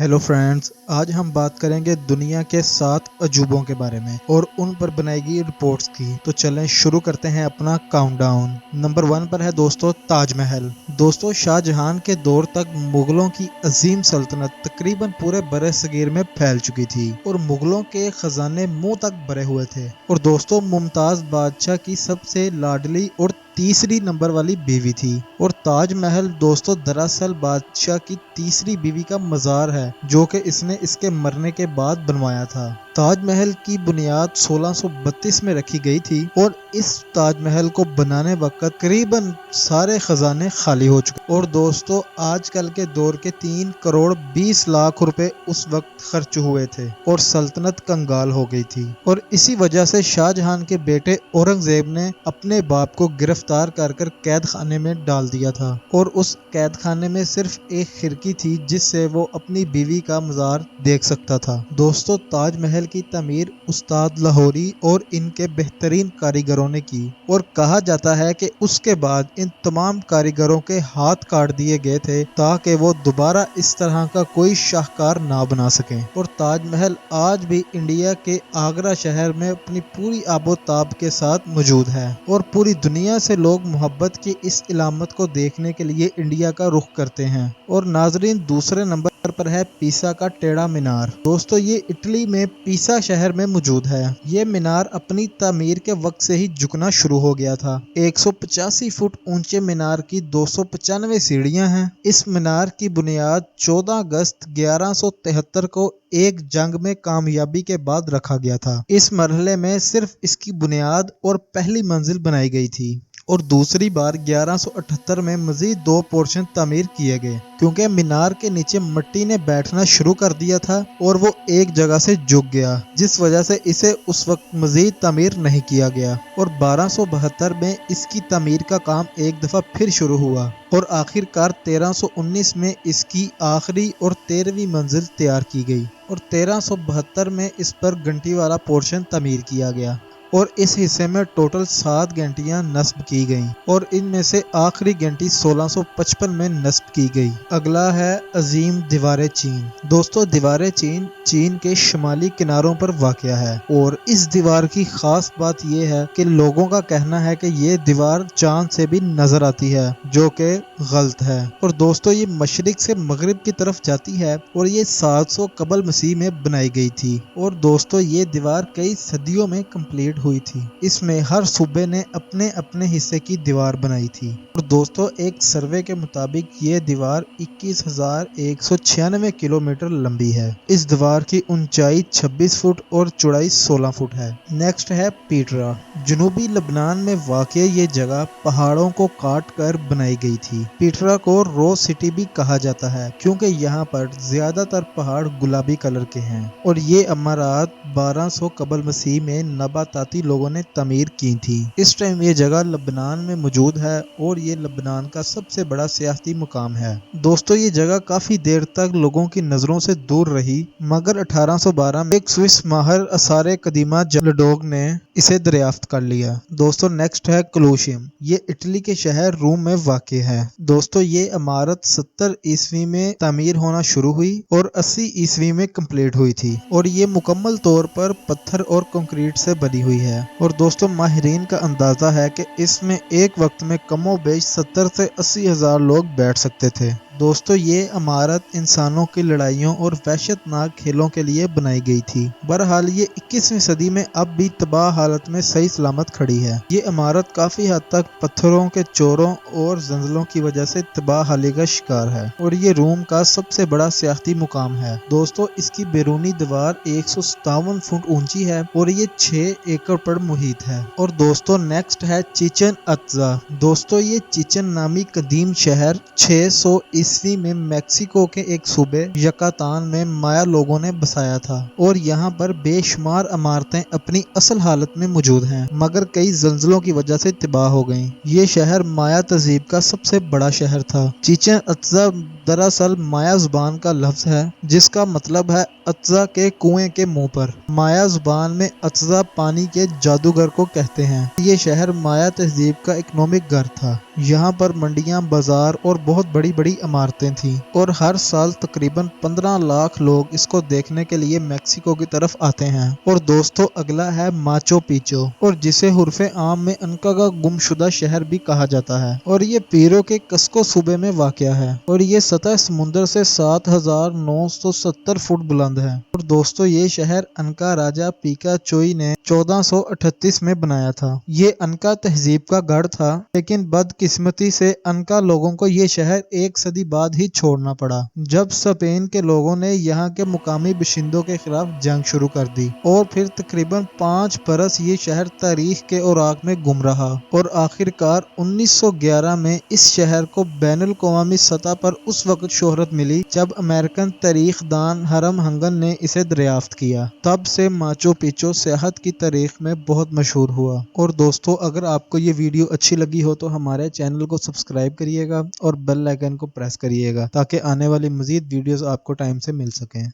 Hello friends, आज हम बात करेंगे दुनिया के 7 अजूबों के बारे में और उन पर बनाई गई रिपोर्ट्स की। तो चलें शुरू करते हैं अपना काउंटडाउन। नंबर 1 पर है दोस्तों ताजमहल। दोस्तों शाहजहां के दौर तक मुगलों की अजीम सल्तनत तकरीबन पूरे बरे सगीर में फैल चुकी थी और मुगलों के खजाने मुंह तक भरे हुए थे। और दोस्तों मुमताज बादशाह की सबसे लाडली और तीसरी नंबर वाली बीवी थी। और ताजमहल दोस्तों दरअसल बादशाह की तीसरी बीवी का मजार है जो कि इसने इसके मरने के बाद बनवाया था। ताजमहल की बुनियाद 1632 में रखी गई थी और इस ताजमहल को बनाने वक्त करीबन सारे खजाने खाली हो चुके। और दोस्तों आजकल के दौर के 3 करोड़ 20 लाख रुपए उस वक्त खर्च हुए थे और सल्तनत कंगाल हो गई थी। और इसी वजह से शाहजहां के बेटे औरंगजेब ने अपने बाप को गिरफ्तार कर कैद खाने में डाल दिया था और उस कैद खाने में सिर्फ एक खिड़की थी जिससे वो अपनी बीवी का मजार देख सकता था। दोस्तों ताजमहल की तमीर उस्ताद लाहौरी और इनके बेहतरीन कारीगरों ने की और कहा जाता है कि उसके बाद इन तमाम कारीगरों के हाथ काट दिए गए थे ताकि वो दोबारा इस तरह का कोई शाहकार ना बना सकें। और ताजमहल आज भी इंडिया के आगरा शहर में अपनी पूरी आबोताब के साथ मौजूद है और पूरी दुनिया से लोग मोहब्बत की इस इलामत को देखने के लिए इंडिया का रुख करते हैं। और नाजरीन दूसरे नंबर पर है पीसा का टेढ़ा मीनार। दोस्तों ये इटली में पीसा शहर में मौजूद है। ये मीनार अपनी तामीर के वक्त से ही झुकना शुरू हो गया था। 185 फुट ऊंचे मीनार की 295 सीढ़ियां हैं। इस मीनार की बुनियाद 14 अगस्त 1173 को एक जंग में कामयाबी के बाद रखा गया था। इस मरहले में सिर्फ इसकी बुनियाद और पहली मंजिल बनाई गई थी और दूसरी बार 1178 में मजीद 2 पोर्शन तामीर किए गए क्योंकि मीनार के नीचे मिट्टी ने बैठना शुरू कर दिया था और वो एक जगह से झुक गया, जिस वजह से इसे उस वक्त मजीद तामीर नहीं किया गया। और 1272 में इसकी तामीर का काम एक दफा फिर शुरू हुआ और आखिरकार 1319 में इसकी आखिरी और 13वीं मंजिल तैयार की गई और 1372 में इस पर घंटी वाला पोर्शन तामीर किया गया और इस हिस्से में टोटल 7 घंटियां नस्ब की गईं और इनमें से आखिरी घंटी 1655 में नस्ब की गई। अगला है अजीम दीवार चीन। दोस्तों दीवार चीन चीन के शुमाली किनारों पर वाक़या है और इस दीवार की खास बात यह है कि लोगों का कहना है कि ये दीवार चांद से भी नजर आती है, जो कि गलत है। और दोस्तों ये मशरिक से मगरिब की तरफ जाती है और ये 700 कबल मसीह में बनाई गई थी। और दोस्तों ये दीवार कई सदियों में कंप्लीट हुई थी। इसमें हर सूबे ने अपने अपने हिस्से की दीवार बनाई थी। और दोस्तों एक सर्वे के मुताबिक ये दीवार 21,196 किलोमीटर लंबी है। इस दीवार की ऊंचाई 26 फुट और चौड़ाई 16 फुट है। नेक्स्ट है पीटरा। जनूबी लबनान में वाक़या ये जगह पहाड़ों को काट कर बनाई गई थी। पीटरा को रोज सिटी भी कहा जाता है क्योंकि यहाँ पर ज्यादातर पहाड़ गुलाबी कलर के हैं और ये इमारत 1200 कबल मसीह में नबाताती लोगों ने तामीर की थी। इस टाइम ये जगह लबनान में मौजूद है और ये लबनान का सबसे बड़ा सियासी मुकाम है। दोस्तों ये जगह काफी देर तक लोगों की नजरों से दूर रही, मगर 1812 में एक स्विस माहिर आसार कदीमा जलडोग ने इसे दरियाफ्त कर लिया। दोस्तों नेक्स्ट है कलूशियम। ये इटली के शहर रूम में वाक़ है। दोस्तों ये इमारत 70 ईस्वी में तामीर होना शुरू हुई और 80 ईस्वी में कंप्लीट हुई थी और ये मुकम्मल तौर पर पत्थर और कंक्रीट से बनी हुई है। और दोस्तों माहिरीन का अंदाजा है कि इसमें एक वक्त में कमो बेश 70 से 80 हजार लोग बैठ सकते थे। दोस्तों ये इमारत इंसानों की लड़ाइयों और वहशतनाक खेलों के लिए बनाई गई थी। बहरहाल ये 21वीं सदी में अब भी तबाह हालत में सही सलामत खड़ी है। ये इमारत काफी हद तक पत्थरों के चोरों और जंजलों की वजह से तबाह हाली का शिकार है और ये रोम का सबसे बड़ा सियासी मुकाम है। दोस्तों इसकी बैरूनी दीवार 157 फुट ऊंची है और ये 6 एकड़ पर मुहित है। और दोस्तों नेक्स्ट है चिचन इत्जा। दोस्तों ये चिचन नामी कदीम शहर 600 ईस्वी में मैक्सिको के एक सूबे यकातान में माया लोगों ने बसाया था और यहाँ पर बेशुमार इमारतें अपनी असल हालत में मौजूद हैं, मगर कई जल्जलों की वजह से तबाह हो गईं। ये शहर माया तहजीब का सबसे बड़ा शहर था। चिचन इत्जा दरअसल माया जुबान का लफ्ज है जिसका मतलब है अत्जा के कुएं के मुंह पर। माया जुबान में अत्जा पानी के जादूगर को कहते हैं। ये शहर माया तहजीब का इकोनॉमिक घर था। यहाँ पर मंडियाँ, बाजार और बहुत बड़ी बड़ी इमारतें थीं और हर साल तकरीबन 15 लाख लोग इसको देखने के लिए मेक्सिको की तरफ आते हैं। और दोस्तों अगला है माचो पिचो, और जिसे हुर्फे आम में अनका का गुमशुदा शहर भी कहा जाता है, और ये पेरू के कस्को सूबे में वाक़या है और ये सतह समुद्र से 7,970 फुट बुलंद है। और दोस्तों ये शहर अनका राजा पीका चोई ने 1438 में बनाया था। ये अनका तहजीब का गढ़ था, लेकिन बदकिस्मती से अनका लोगों को ये शहर एक सदी बाद ही छोड़ना पड़ा, जब स्पेन के लोगों ने यहाँ के मुकामी बाशिंदों के खिलाफ जंग शुरू कर दी। और फिर तकरीबन 5 बरस ये शहर तारीख के औराक में गुम रहा और आखिरकार 1911 में इस शहर को बैनुल अक़वामी सतह पर उस वक्त शोहरत मिली जब अमेरिकन तारीख दान हरम हंगन ने इसे दरियाफ्त किया। तब से माचो पिचो सियाहत की तारीख में बहुत मशहूर हुआ। और दोस्तों अगर आपको ये वीडियो अच्छी लगी हो तो हमारे चैनल को सब्सक्राइब करिएगा और बेल आइकन को प्रेस करिएगा ताकि आने वाली मजीद वीडियोस आपको टाइम से मिल सकें।